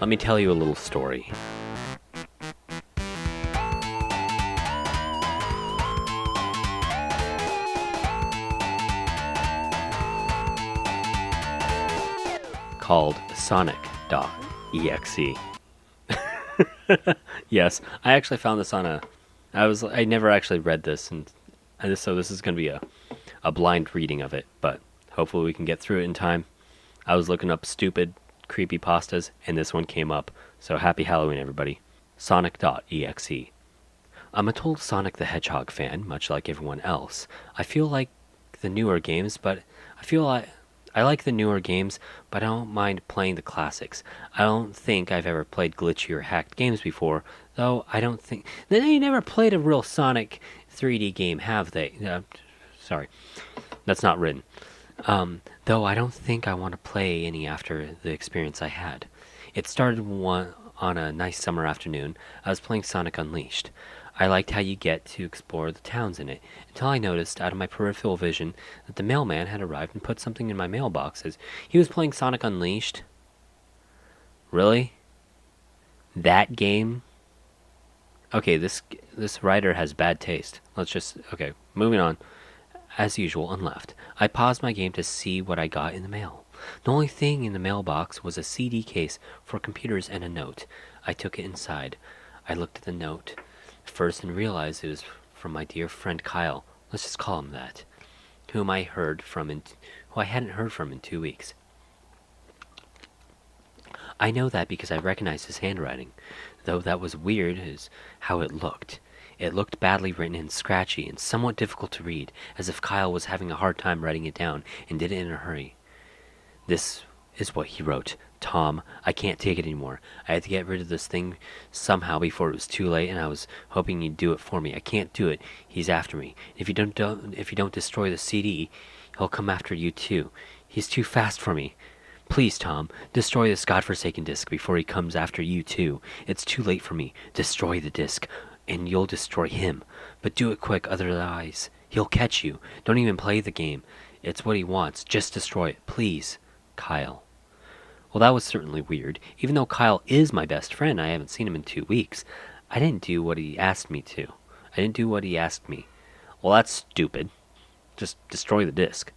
Let me tell you a little story. Called Sonic.EXE. Yes, I actually found this on I never actually read this, so this is going to be a blind reading of it, but hopefully we can get through it in time. I was looking up stupid creepypastas, and this one came up, so happy Halloween, everybody. Sonic.EXE. I'm a total Sonic the Hedgehog fan, much like everyone else. I feel like the newer games, but I feel like I like the newer games, but I don't mind playing the classics. I don't think I've ever played glitchy or hacked games before, though I don't think... They never played a real Sonic 3D game, have they? Sorry, that's not written. Though I don't think I want to play any after the experience I had. It started on a nice summer afternoon. I was playing Sonic Unleashed. I liked how you get to explore the towns in it, until I noticed out of my peripheral vision that the mailman had arrived and put something in my mailbox as he was playing Sonic Unleashed. Really? That game? Okay, this writer has bad taste. Okay, moving on. As usual, and left. I paused my game to see what I got in the mail. The only thing in the mailbox was a CD case for computers and a note. I took it inside. I looked at the note first and realized it was from my dear friend Kyle. Let's just call him that. Who I hadn't heard from in 2 weeks. I know that because I recognized his handwriting, though that was weird is how it looked. It looked badly written and scratchy and somewhat difficult to read, as if Kyle was having a hard time writing it down and did it in a hurry. This is what he wrote. Tom, I can't take it anymore. I had to get rid of this thing somehow before it was too late, and I was hoping you'd do it for me. I can't do it. He's after me. If you don't destroy the CD, he'll come after you too. He's too fast for me. Please, Tom, destroy this godforsaken disc before he comes after you too. It's too late for me. Destroy the disc, and you'll destroy him. But do it quick, otherwise he'll catch you. Don't even play the game. It's what he wants. Just destroy it, please. Kyle. Well, that was certainly weird. Even though Kyle is my best friend, I haven't seen him in 2 weeks. I didn't do what he asked me to. I didn't do what he asked me. Well, that's stupid. Just destroy the disc.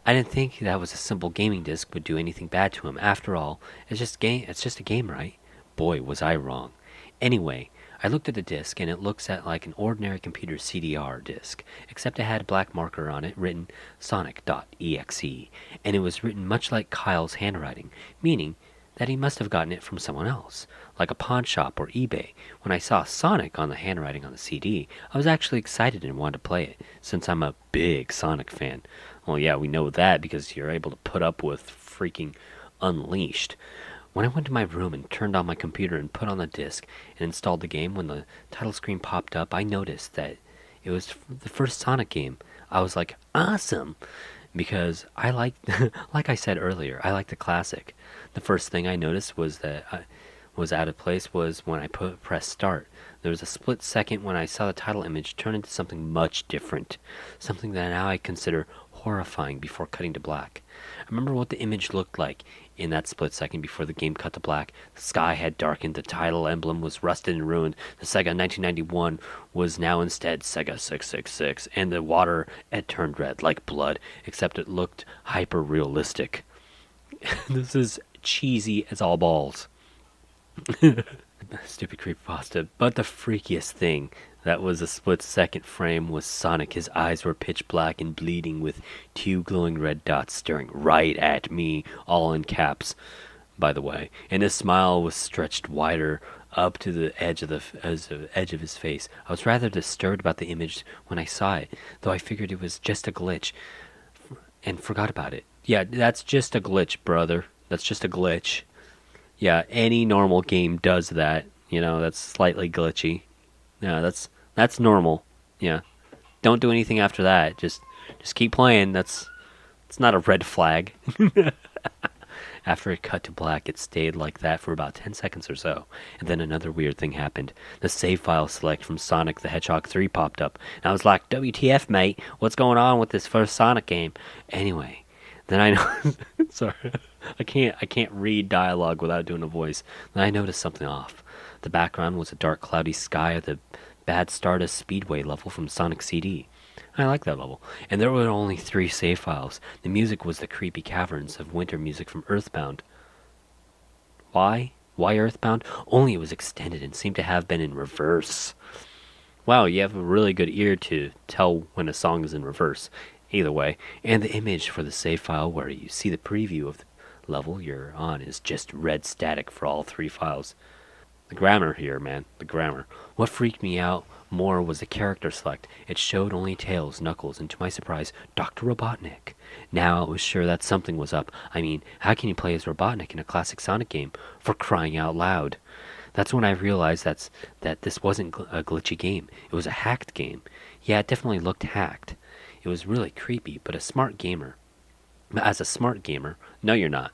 I didn't think that was a simple gaming disc would do anything bad to him. After all, it's just a game, right? Boy, was I wrong. Anyway, I looked at the disc, and it looks like an ordinary computer CDR disc, except it had a black marker on it written Sonic.exe, and it was written much like Kyle's handwriting, meaning that he must have gotten it from someone else, like a pawn shop or eBay. When I saw Sonic on the handwriting on the CD, I was actually excited and wanted to play it, since I'm a big Sonic fan. Well, yeah, we know that because you're able to put up with freaking Unleashed. When I went to my room and turned on my computer and put on the disc and installed the game, when the title screen popped up, I noticed that it was the first Sonic game. I was like, awesome! Because I like, like I said earlier, I like the classic. The first thing I noticed was that I was out of place was when I pressed start. There was a split second when I saw the title image turn into something much different. Something that now I consider horrifying before cutting to black. I remember what the image looked like in that split second before the game cut to black. The sky had darkened, the title emblem was rusted and ruined, the Sega 1991 was now instead Sega 666, and the water had turned red like blood, except it looked hyper-realistic. This is cheesy as all balls. Stupid creepypasta. But the freakiest thing that was a split-second frame was Sonic. His eyes were pitch black and bleeding with 2 glowing red dots staring right at me, all in caps, by the way. And his smile was stretched wider up to the edge of his face. I was rather disturbed about the image when I saw it, though I figured it was just a glitch and forgot about it. Yeah, that's just a glitch, brother. That's just a glitch. Yeah, any normal game does that. That's slightly glitchy. Yeah, that's normal. Yeah. Don't do anything after that. Just keep playing. It's not a red flag. After it cut to black, it stayed like that for about 10 seconds or so. And then another weird thing happened. The save file select from Sonic the Hedgehog 3 popped up. And I was like, WTF, mate? What's going on with this first Sonic game? Anyway, then I know... Sorry. I can't read dialogue without doing a voice. Then I noticed something off. The background was a dark cloudy sky of the Bad Stardust Speedway level from Sonic CD. I like that level. And there were only 3 save files. The music was the creepy caverns of winter music from Earthbound. Why? Why Earthbound? Only it was extended and seemed to have been in reverse. Wow, you have a really good ear to tell when a song is in reverse. Either way, and the image for the save file where you see the preview of the level you're on is just red static for all 3 files. The grammar here, man, the grammar. What freaked me out more was the character select. It showed only Tails, Knuckles, and to my surprise, Dr. Robotnik. Now I was sure that something was up. I mean, how can you play as Robotnik in a classic Sonic game? For crying out loud. That's when I realized that this wasn't a glitchy game. It was a hacked game. Yeah, it definitely looked hacked. It was really creepy, but a smart gamer. As a smart gamer, no, you're not.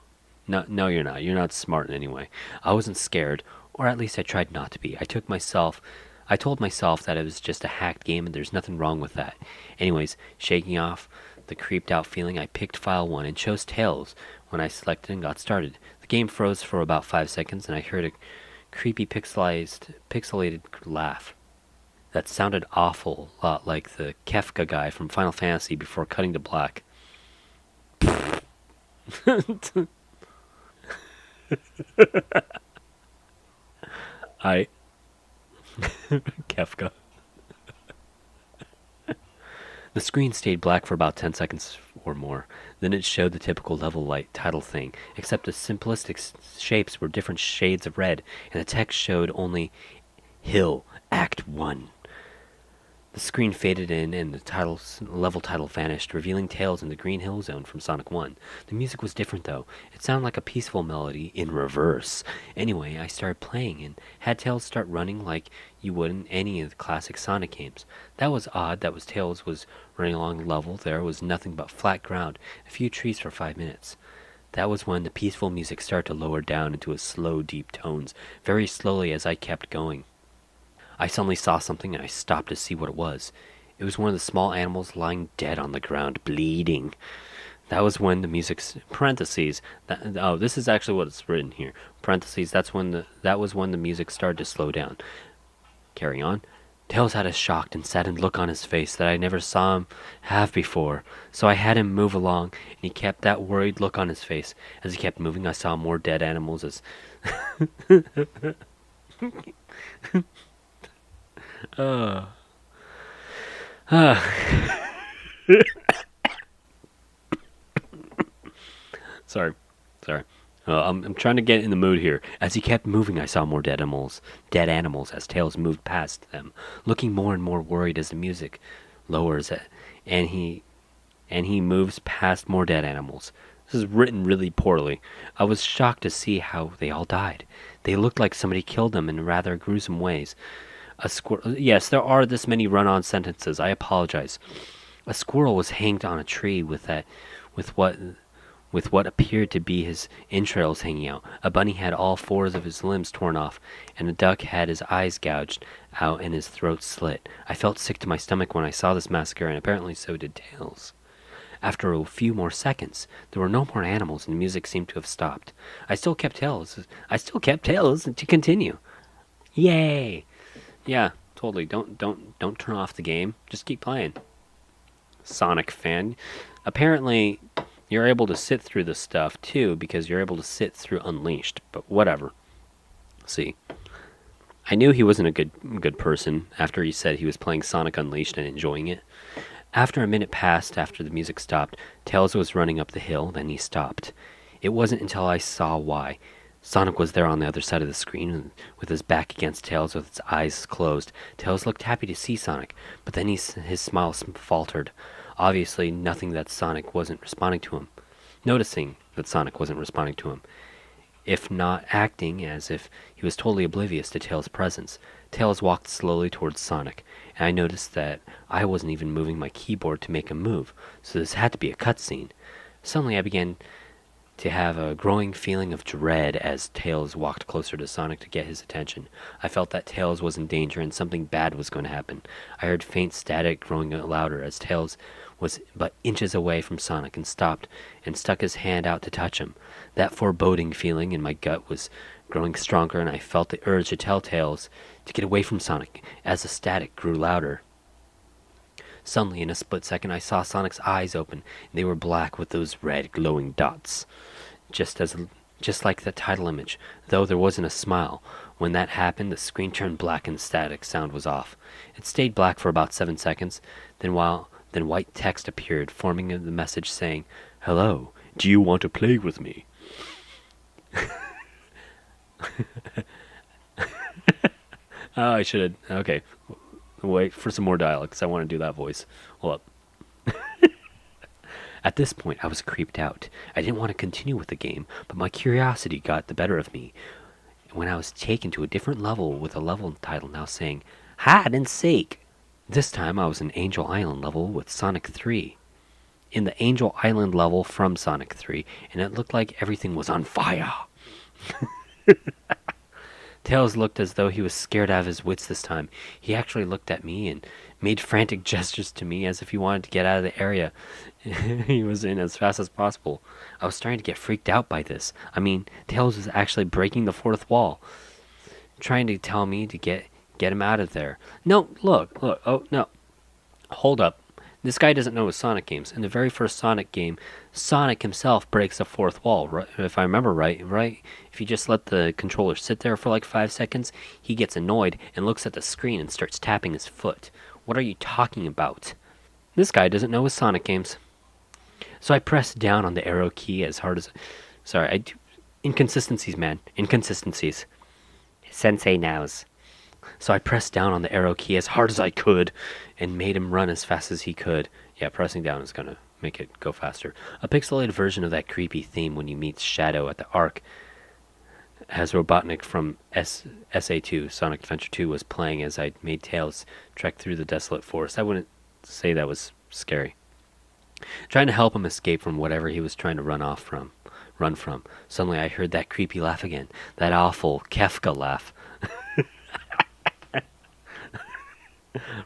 No, you're not. You're not smart in any way. I wasn't scared, or at least I tried not to be. I told myself that it was just a hacked game and there's nothing wrong with that. Anyways, shaking off the creeped out feeling, I picked file 1 and chose Tails when I selected and got started. The game froze for about 5 seconds and I heard a creepy pixelated laugh. That sounded awful lot like the Kefka guy from Final Fantasy before cutting to black. I Kefka. The screen stayed black for about 10 seconds or more. Then it showed the typical level light title thing, except the simplistic shapes were different shades of red, and the text showed only Hill, Act 1. The screen faded in and the level title vanished, revealing Tails in the Green Hill Zone from Sonic 1. The music was different though. It sounded like a peaceful melody in reverse. Anyway, I started playing and had Tails start running like you would in any of the classic Sonic games. That was odd. That was Tails was running along the level. There was nothing but flat ground, a few trees for 5 minutes. That was when the peaceful music started to lower down into a slow, deep tones, very slowly as I kept going. I suddenly saw something and I stopped to see what it was. It was one of the small animals lying dead on the ground, bleeding. That was when the music's parentheses. This is actually what it's written here. Parentheses. That was when the music started to slow down. Carry on. Tails had a shocked and saddened look on his face that I never saw him have before. So I had him move along, and he kept that worried look on his face. As he kept moving, I saw more dead animals as. uh. Sorry. I'm trying to get in the mood here. As he kept moving, I saw more dead animals as Tails moved past them, looking more and more worried as the music lowers, and he moves past more dead animals. This is written really poorly. I was shocked to see how they all died. They looked like somebody killed them in rather gruesome ways. A squirrel. Yes, there are this many run-on sentences. I apologize. A squirrel was hanged on a tree with what appeared to be his entrails hanging out. A bunny had all 4 of his limbs torn off, and a duck had his eyes gouged out and his throat slit. I felt sick to my stomach when I saw this massacre, and apparently so did Tails. After a few more seconds, there were no more animals, and the music seemed to have stopped. I still kept Tails to continue. Yay! Yeah, totally. Don't turn off the game. Just keep playing. Sonic fan. Apparently, you're able to sit through this stuff too because you're able to sit through Unleashed. But whatever. See, I knew he wasn't a good person after he said he was playing Sonic Unleashed and enjoying it. After a minute passed after the music stopped, Tails was running up the hill. Then he stopped. It wasn't until I saw why. Sonic was there on the other side of the screen, with his back against Tails with its eyes closed. Tails looked happy to see Sonic, but then his smile faltered. Obviously, noticing that Sonic wasn't responding to him. If not acting as if he was totally oblivious to Tails' presence, Tails walked slowly towards Sonic, and I noticed that I wasn't even moving my keyboard to make a move, so this had to be a cutscene. Suddenly I began to have a growing feeling of dread as Tails walked closer to Sonic to get his attention. I felt that Tails was in danger and something bad was going to happen. I heard faint static growing louder as Tails was but inches away from Sonic and stopped and stuck his hand out to touch him. That foreboding feeling in my gut was growing stronger, and I felt the urge to tell Tails to get away from Sonic as the static grew louder. Suddenly, in a split second, I saw Sonic's eyes open, and they were black with those red glowing dots, just like the title image, though there wasn't a smile. When that happened, the screen turned black and the static sound was off. It stayed black for about 7 seconds, then white text appeared, forming the message saying, "Hello, do you want to play with me?" Oh, I should have. Okay. Wait for some more dialogue, because I want to do that voice. Hold up. At this point, I was creeped out. I didn't want to continue with the game, but my curiosity got the better of me when I was taken to a different level with a level title now saying, "Hide and Seek." This time I was in Angel Island level with Sonic 3. In the Angel Island level from Sonic 3, and it looked like everything was on fire. Tails looked as though he was scared out of his wits this time. He actually looked at me and made frantic gestures to me as if he wanted to get out of the area he was in as fast as possible. I was starting to get freaked out by this. I mean, Tails was actually breaking the fourth wall, trying to tell me to get him out of there. No, look, oh, no. Hold up. This guy doesn't know his Sonic games. In the very first Sonic game, Sonic himself breaks the fourth wall, right? If I remember right? If you just let the controller sit there for like 5 seconds, he gets annoyed and looks at the screen and starts tapping his foot. What are you talking about? This guy doesn't know his Sonic games. So I pressed down on the arrow key as hard as... Sorry, I do... Inconsistencies, man. Inconsistencies. Sensei knows. So I pressed down on the arrow key as hard as I could and made him run as fast as he could. Yeah, pressing down is going to make it go faster. A pixelated version of that creepy theme when you meet Shadow at the Ark as Robotnik from SA2, Sonic Adventure 2, was playing as I made Tails trek through the desolate forest. I wouldn't say that was scary. Trying to help him escape from whatever he was trying to run from. Suddenly I heard that creepy laugh again. That awful Kefka laugh.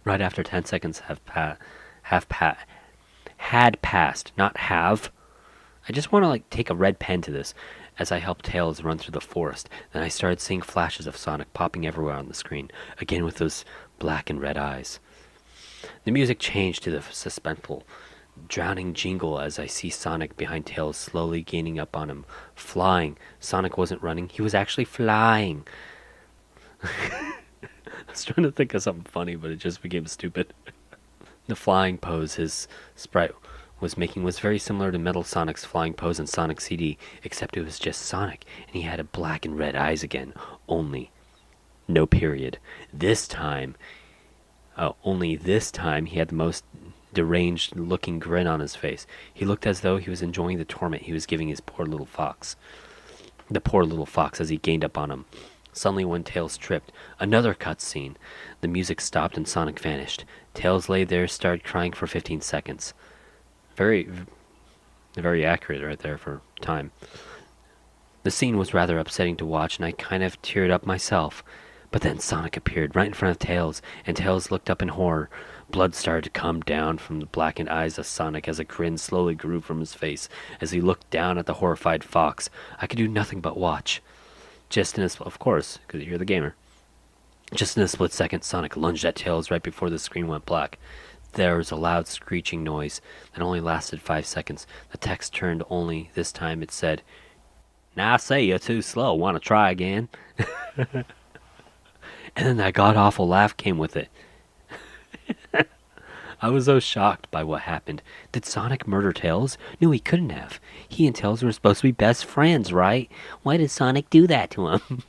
Right after 10 seconds had passed, not have. I just want to take a red pen to this as I helped Tails run through the forest. Then I started seeing flashes of Sonic popping everywhere on the screen, again with those black and red eyes. The music changed to the suspenseful, drowning jingle as I see Sonic behind Tails slowly gaining up on him, flying. Sonic wasn't running, he was actually flying. I was trying to think of something funny, but it just became stupid. The flying pose his sprite was making was very similar to Metal Sonic's flying pose in Sonic CD, except it was just Sonic, and he had a black and red eyes again. Only. No period. Only this time, he had the most deranged-looking grin on his face. He looked as though he was enjoying the torment he was giving his poor little fox. The poor little fox as he gained up on him. Suddenly, when Tails tripped, another cutscene. The music stopped and Sonic vanished. Tails lay there, started crying for 15 seconds. Very, very accurate right there for time. The scene was rather upsetting to watch, and I kind of teared up myself. But then Sonic appeared right in front of Tails, and Tails looked up in horror. Blood started to come down from the blackened eyes of Sonic as a grin slowly grew from his face as he looked down at the horrified fox. I could do nothing but watch. Of course, because you're the gamer. Just in a split second, Sonic lunged at Tails right before the screen went black. There was a loud screeching noise that only lasted 5 seconds. The text turned only this time it said, "Now I say you're too slow. Want to try again?" And then that god-awful laugh came with it. I was so shocked by what happened. Did Sonic murder Tails? No, he couldn't have. He and Tails were supposed to be best friends, right? Why did Sonic do that to him?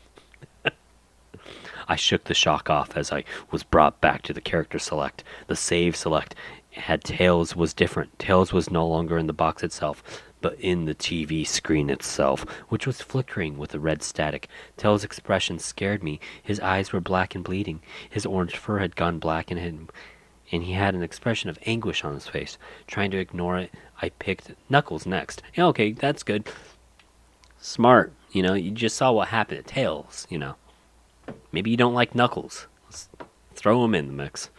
I shook the shock off as I was brought back to the character select. The save select had Tails was different. Tails was no longer in the box itself, but in the TV screen itself, which was flickering with a red static. Tails' expression scared me. His eyes were black and bleeding. His orange fur had gone black and he had an expression of anguish on his face. Trying to ignore it, I picked Knuckles next. Yeah, okay, that's good. Smart, you just saw what happened to Tails, Maybe you don't like Knuckles. Let's throw him in the mix.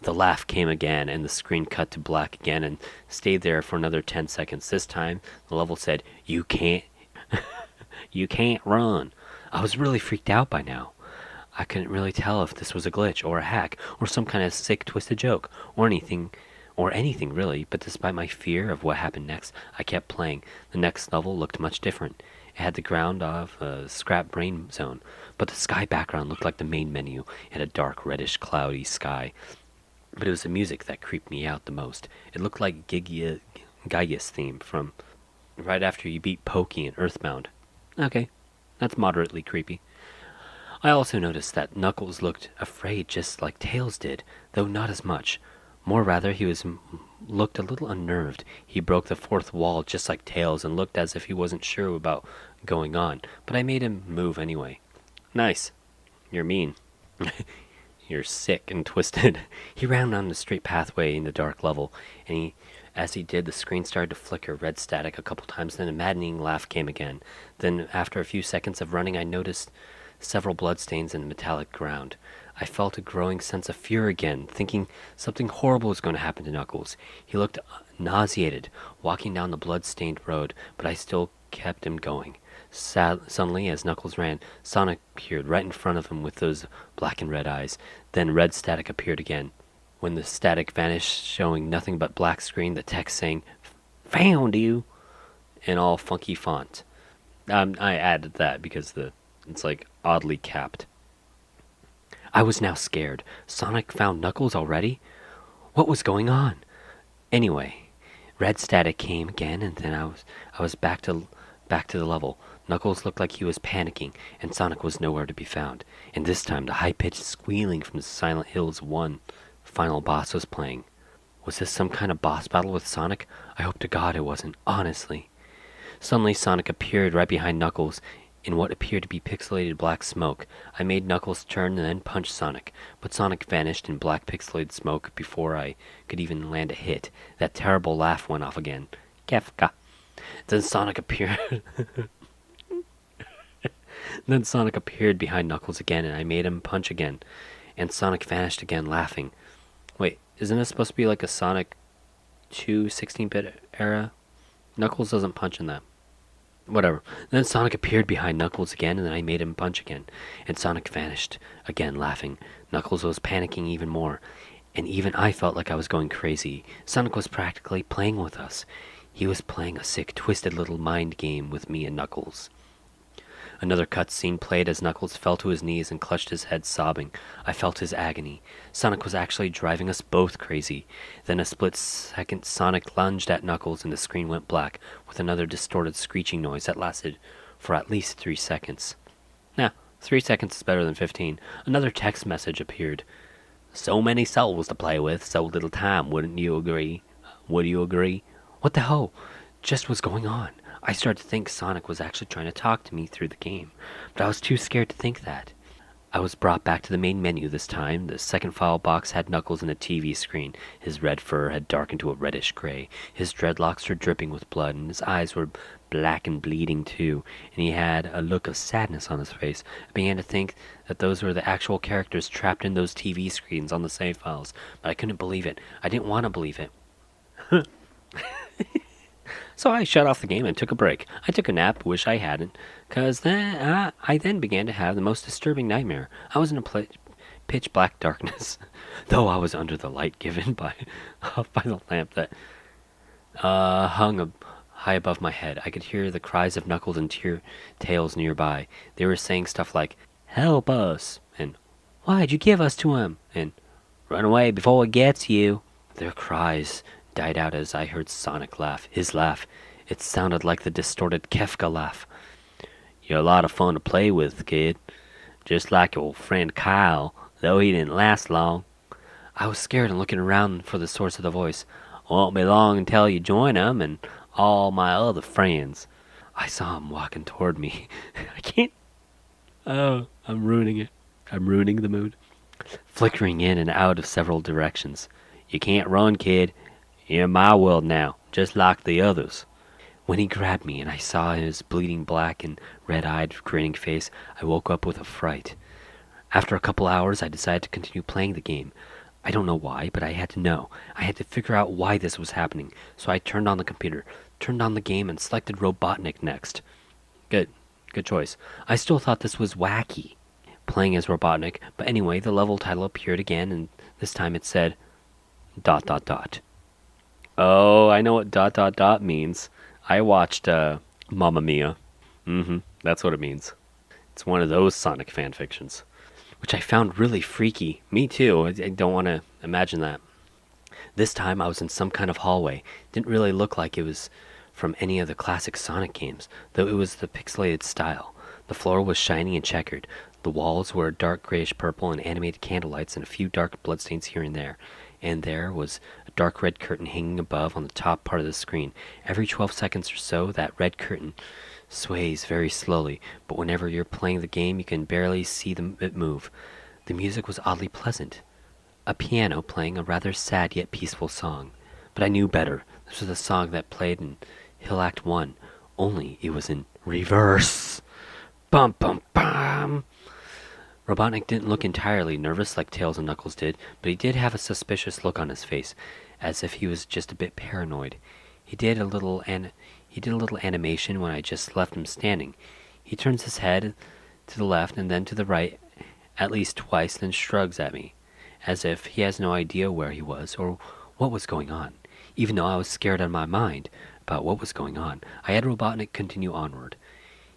The laugh came again, and the screen cut to black again and stayed there for another 10 seconds. This time, the level said, you can't run. I was really freaked out by now. I couldn't really tell if this was a glitch or a hack or some kind of sick twisted joke or anything really, but despite my fear of what happened next, I kept playing. The next level looked much different. It had the ground of a scrap brain zone, but the sky background looked like the main menu and a dark reddish cloudy sky. But it was the music that creeped me out the most. It looked like Gaia's theme from right after you beat Pokey in Earthbound. Okay, that's moderately creepy. I also noticed that Knuckles looked afraid just like Tails did, though not as much. More rather, looked a little unnerved. He broke the fourth wall just like Tails and looked as if he wasn't sure about going on, but I made him move anyway. Nice. You're mean. You're sick and twisted. He ran down the straight pathway in the dark level, and as he did, the screen started to flicker red static a couple times, then a maddening laugh came again. Then, after a few seconds of running, I noticed several bloodstains in the metallic ground. I felt a growing sense of fear again, thinking something horrible was going to happen to Knuckles. He looked nauseated, walking down the blood-stained road, but I still kept him going. Suddenly, as Knuckles ran, Sonic appeared right in front of him with those black and red eyes. Then red static appeared again. When the static vanished, showing nothing but black screen, the text saying, "Found you!" in all funky font. I added that because it's like oddly capped. I was now scared. Sonic found Knuckles already? What was going on? Anyway, red static came again, and then I was back to the level. Knuckles looked like he was panicking, and Sonic was nowhere to be found. And this time, the high-pitched squealing from the Silent Hills 1 final boss was playing. Was this some kind of boss battle with Sonic? I hope to God it wasn't, honestly. Suddenly, Sonic appeared right behind Knuckles in what appeared to be pixelated black smoke. I made Knuckles turn and then punch Sonic, but Sonic vanished in black pixelated smoke before I could even land a hit. That terrible laugh went off again. Kefka. Then Sonic appeared. Then Sonic appeared behind Knuckles again, and I made him punch again. And Sonic vanished again, laughing. Wait, isn't this supposed to be like a Sonic 2 16-bit era? Knuckles doesn't punch in that. Whatever. Then Sonic appeared behind Knuckles again, and then I made him punch again. And Sonic vanished, again laughing. Knuckles was panicking even more, and even I felt like I was going crazy. Sonic was practically playing with us. He was playing a sick, twisted little mind game with me and Knuckles. Another cutscene played as Knuckles fell to his knees and clutched his head, sobbing. I felt his agony. Sonic was actually driving us both crazy. Then a split second, Sonic lunged at Knuckles and the screen went black, with another distorted screeching noise that lasted for at least 3 seconds. Now, 3 seconds is better than 15. Another text message appeared. So many souls to play with, so little time, wouldn't you agree? Would you agree? What the hell just was going on? I started to think Sonic was actually trying to talk to me through the game, but I was too scared to think that. I was brought back to the main menu this time. The second file box had Knuckles in a TV screen. His red fur had darkened to a reddish gray. His dreadlocks were dripping with blood, and his eyes were black and bleeding too, and he had a look of sadness on his face. I began to think that those were the actual characters trapped in those TV screens on the save files, but I couldn't believe it. I didn't want to believe it. So I shut off the game and took a break. I took a nap, wish I hadn't, because I then began to have the most disturbing nightmare. I was in a pitch black darkness, though I was under the light given by the lamp that hung high above my head. I could hear the cries of Knuckles and Tails nearby. They were saying stuff like, "Help us," and "Why'd you give us to him?" and "Run away before it gets you." Their cries died out as I heard Sonic laugh. His laugh. It sounded like the distorted Kefka laugh. "You're a lot of fun to play with, kid. Just like your old friend Kyle, though he didn't last long." I was scared and looking around for the source of the voice. "Won't be long until you join him and all my other friends." I saw him walking toward me. I can't... Oh, I'm ruining it. I'm ruining the mood. Flickering in and out of several directions. "You can't run, kid. You're in my world now, just like the others." When he grabbed me and I saw his bleeding black and red-eyed, grinning face, I woke up with a fright. After a couple hours, I decided to continue playing the game. I don't know why, but I had to know. I had to figure out why this was happening. So I turned on the computer, turned on the game, and selected Robotnik next. Good. Good choice. I still thought this was wacky, playing as Robotnik, but anyway, the level title appeared again, and this time it said .... Oh, I know what .... means. I watched Mamma Mia. That's what it means. It's one of those Sonic fan fictions, which I found really freaky. Me too. I don't want to imagine that. This time I was in some kind of hallway. Didn't really look like it was from any of the classic Sonic games, though it was the pixelated style. The floor was shiny and checkered. The walls were dark grayish purple and animated candlelights and a few dark bloodstains here and there. And there was a dark red curtain hanging above on the top part of the screen. Every 12 seconds or so, that red curtain sways very slowly, but whenever you're playing the game, you can barely see it move. The music was oddly pleasant. A piano playing a rather sad yet peaceful song. But I knew better. This was a song that played in Hill Act 1, only it was in reverse. Bum bum bum! Robotnik didn't look entirely nervous like Tails and Knuckles did, but he did have a suspicious look on his face, as if he was just a bit paranoid. He did a little animation when I just left him standing. He turns his head to the left and then to the right at least twice, then shrugs at me, as if he has no idea where he was or what was going on. Even though I was scared out of my mind about what was going on, I had Robotnik continue onward.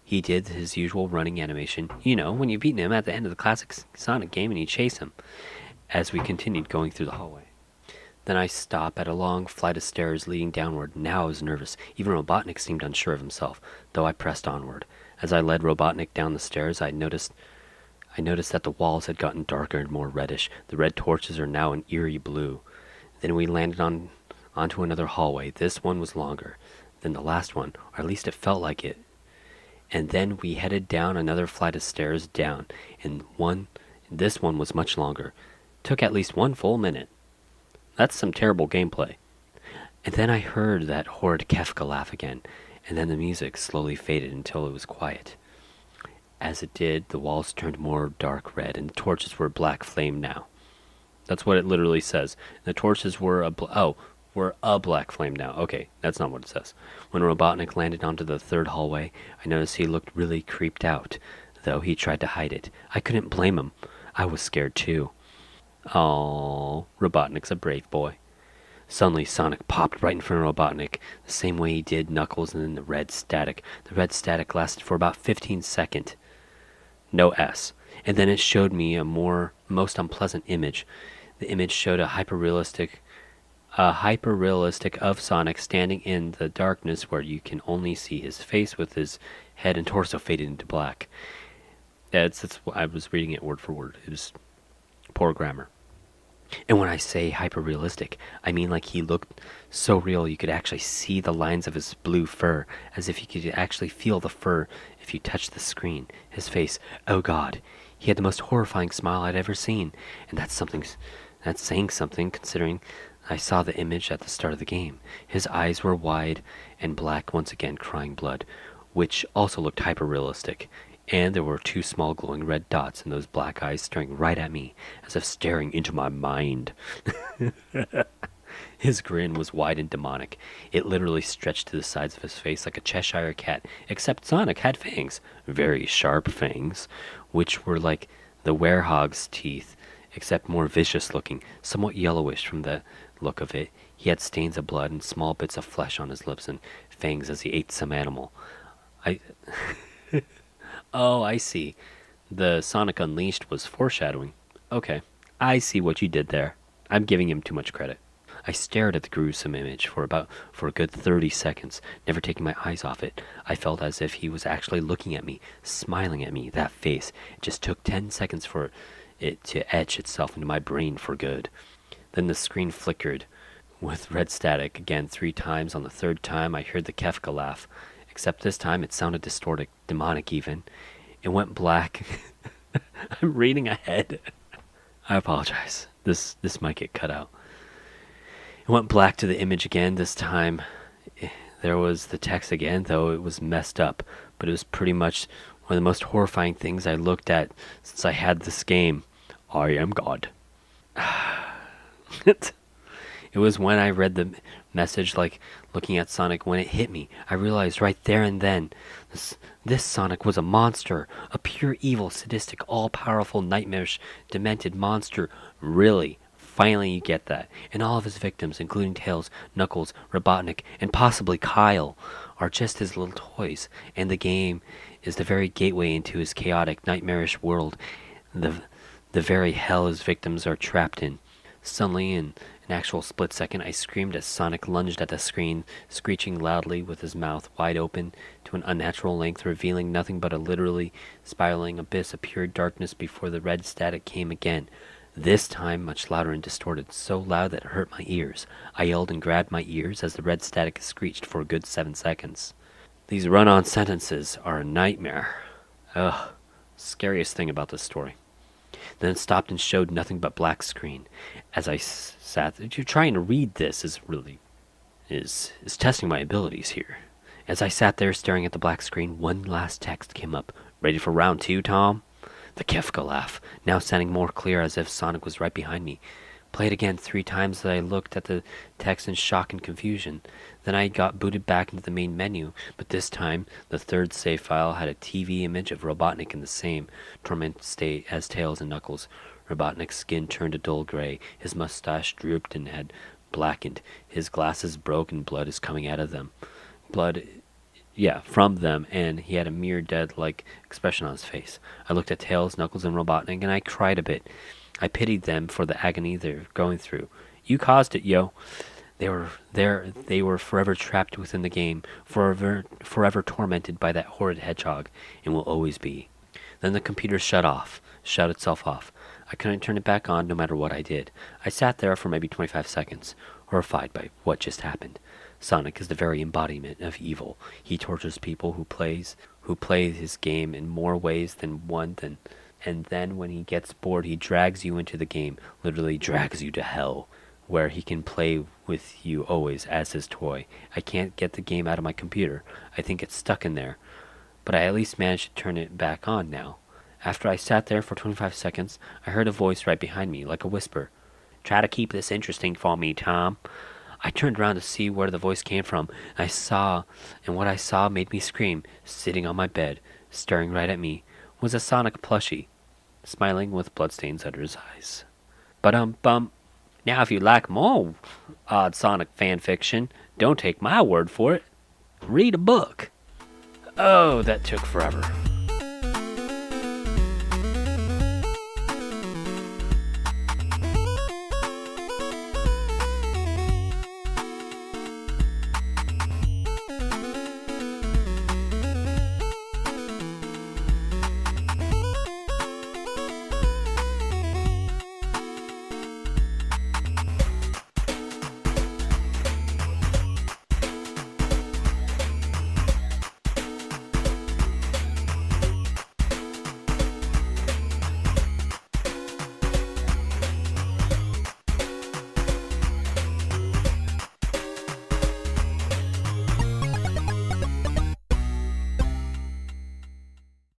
He did his usual running animation, you know, when you've beaten him at the end of the classic Sonic game and you chase him, as we continued going through the hallway. Then I stopped at a long flight of stairs leading downward. Now I was nervous. Even Robotnik seemed unsure of himself, though I pressed onward. As I led Robotnik down the stairs, I noticed that the walls had gotten darker and more reddish. The red torches are now an eerie blue. Then we landed onto another hallway. This one was longer than the last one, or at least it felt like it. And then we headed down another flight of stairs down, and this one was much longer. Took at least 1 full minute. That's some terrible gameplay. And then I heard that horrid Kefka laugh again, and then the music slowly faded until it was quiet. As it did, the walls turned more dark red, and the torches were black flame now. That's what it literally says. The torches were a black flame now. Okay, that's not what it says. When Robotnik landed onto the third hallway, I noticed he looked really creeped out, though he tried to hide it. I couldn't blame him. I was scared too. Oh, Robotnik's a brave boy. Suddenly, Sonic popped right in front of Robotnik, the same way he did Knuckles, and then the red static. The red static lasted for about 15 seconds. No S. And then it showed me a most unpleasant image. The image showed a hyper-realistic of Sonic standing in the darkness where you can only see his face with his head and torso faded into black. I was reading it word for word. It was poor grammar. And when I say hyper-realistic, I mean like he looked so real you could actually see the lines of his blue fur, as if you could actually feel the fur if you touched the screen. His face, oh God, he had the most horrifying smile I'd ever seen, and that's saying something considering I saw the image at the start of the game. His eyes were wide and black, once again crying blood, which also looked hyper-realistic. And there were 2 small glowing red dots in those black eyes staring right at me, as if staring into my mind. His grin was wide and demonic. It literally stretched to the sides of his face like a Cheshire cat, except Sonic had fangs, very sharp fangs, which were like the werehog's teeth, except more vicious looking, somewhat yellowish from the look of it. He had stains of blood and small bits of flesh on his lips and fangs as he ate some animal. Oh, I see. The Sonic Unleashed was foreshadowing. Okay, I see what you did there. I'm giving him too much credit. I stared at the gruesome image for a good 30 seconds, never taking my eyes off it. I felt as if he was actually looking at me, smiling at me, that face. It just took 10 seconds for it to etch itself into my brain for good. Then the screen flickered with red static again 3 times. On the 3rd time, I heard the Kefka laugh. Except this time it sounded distorted, demonic even. It went black. I'm reading ahead. I apologize. This might get cut out. It went black to the image again. This time there was the text again, though it was messed up. But it was pretty much one of the most horrifying things I looked at since I had this game. I am God. It was when I read the message, like looking at Sonic, when it hit me. I realized right there and then this Sonic was a monster, a pure evil, sadistic, all-powerful, nightmarish, demented monster. Really, finally you get that. And all of his victims, including Tails, Knuckles, Robotnik, and possibly Kyle, are just his little toys. And the game is the very gateway into his chaotic, nightmarish world, the very hell his victims are trapped in. Suddenly, in an actual split second, I screamed as Sonic lunged at the screen, screeching loudly with his mouth wide open to an unnatural length, revealing nothing but a literally spiraling abyss of pure darkness before the red static came again. This time much louder and distorted, so loud that it hurt my ears. I yelled and grabbed my ears as the red static screeched for a good 7 seconds. These run-on sentences are a nightmare. Ugh, scariest thing about this story. Then it stopped and showed nothing but black screen. As I sat, trying to read this is testing my abilities here. As I sat there staring at the black screen, one last text came up. Ready for round 2, Tom? The Kefka laugh, now sounding more clear as if Sonic was right behind me. Played again 3 times as I looked at the text in shock and confusion. Then I got booted back into the main menu, but this time the third save file had a TV image of Robotnik in the same tormented state as Tails and Knuckles. Robotnik's skin turned a dull gray, his mustache drooped and had blackened, his glasses broke and blood is coming out of them. From them, and he had a mere dead-like expression on his face. I looked at Tails, Knuckles, and Robotnik, and I cried a bit. I pitied them for the agony they're going through. You caused it, yo. They were forever trapped within the game, forever tormented by that horrid hedgehog, and will always be. Then the computer shut itself off. I couldn't turn it back on no matter what I did. I sat there for maybe 25 seconds, horrified by what just happened. Sonic is the very embodiment of evil. He tortures people who play his game in more ways than one, and then when he gets bored, he drags you into the game, literally drags you to hell, where he can play with you always as his toy. I can't get the game out of my computer. I think it's stuck in there, but I at least managed to turn it back on now. After I sat there for 25 seconds, I heard a voice right behind me, like a whisper. Try to keep this interesting for me, Tom. I turned around to see where the voice came from, and what I saw made me scream. Sitting on my bed, staring right at me, was a Sonic plushie, smiling with bloodstains under his eyes. Bum. Now if you like more odd Sonic fan fiction, don't take my word for it. Read a book. Oh, that took forever.